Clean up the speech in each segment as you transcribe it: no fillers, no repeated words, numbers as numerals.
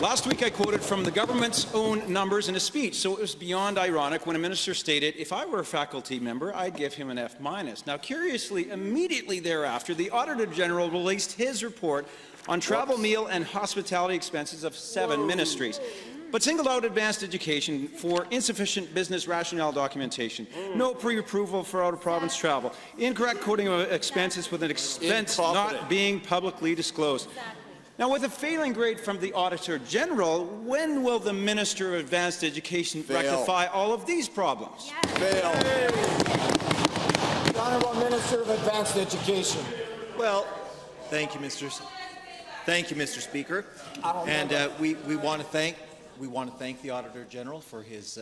Last week I quoted from the government's own numbers in a speech, so it was beyond ironic when a minister stated, if I were a faculty member, I'd give him an F-. Now, curiously, immediately thereafter, the Auditor General released his report on travel, meal and hospitality expenses of 7 ministries, but singled out advanced education for insufficient business rationale documentation, no pre-approval for out-of-province travel, incorrect coding of expenses with an expense not being publicly disclosed. Now, with a failing grade from the Auditor General, when will the Minister of Advanced Education rectify all of these problems? Fail. The Honourable Minister of Advanced Education. Well, thank you, Mr. Speaker. And we want to thank the Auditor General for his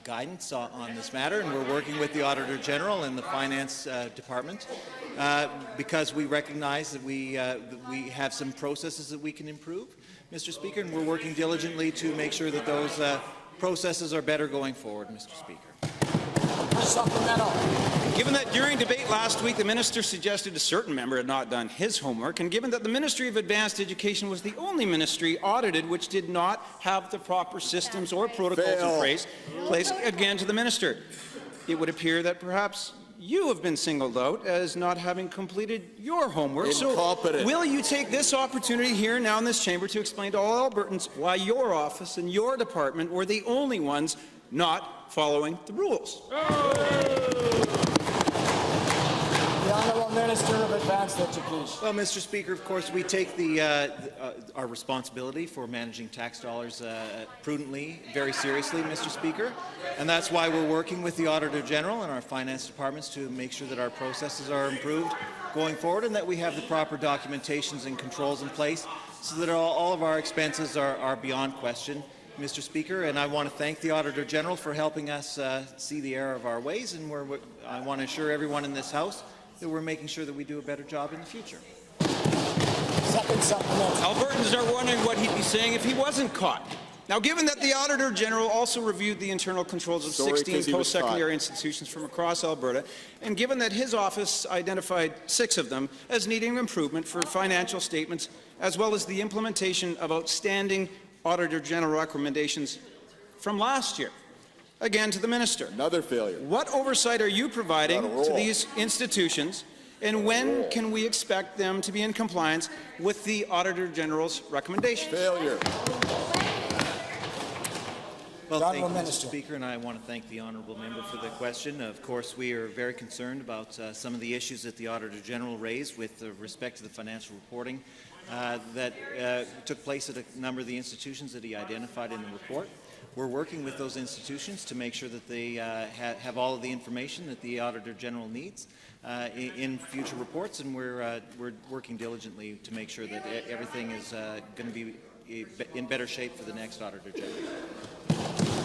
guidance on this matter, and we're working with the Auditor General and the Finance Department because we recognize that we have some processes that we can improve, Mr. Speaker, and we're working diligently to make sure that those processes are better going forward, Mr. Speaker. Supplemental. Given that during debate last week the minister suggested a certain member had not done his homework, and given that the Ministry of Advanced Education was the only ministry audited which did not have the proper systems or protocols in place, again to the minister, it would appear that perhaps you have been singled out as not having completed your homework. So will you take this opportunity here now in this chamber to explain to all Albertans why your office and your department were the only ones not following the rules? The Honourable Minister of Advanced Education. Well, Mr. Speaker, of course, we take our responsibility for managing tax dollars prudently, very seriously, Mr. Speaker, and that's why we're working with the Auditor General and our finance departments to make sure that our processes are improved going forward and that we have the proper documentations and controls in place so that all of our expenses are beyond question, Mr. Speaker, and I want to thank the Auditor General for helping us see the error of our ways, and I want to assure everyone in this House that we're making sure that we do a better job in the future. Second supplemental. Albertans are wondering what he'd be saying if he wasn't caught. Now, given that the Auditor General also reviewed the internal controls of 16 post-secondary institutions from across Alberta, and given that his office identified 6 of them as needing improvement for financial statements, as well as the implementation of outstanding Auditor General recommendations from last year, again to the minister. Another failure. What oversight are you providing to these institutions, and when can we expect them to be in compliance with the Auditor General's recommendations? Failure. Well, thank you, Mr. Speaker, and I want to thank the honourable member for the question. Of course, we are very concerned about some of the issues that the Auditor General raised with respect to the financial reporting that took place at a number of the institutions that he identified in the report. We're working with those institutions to make sure that they have all of the information that the Auditor General needs in future reports, and we're working diligently to make sure that everything is going to be in better shape for the next Auditor General.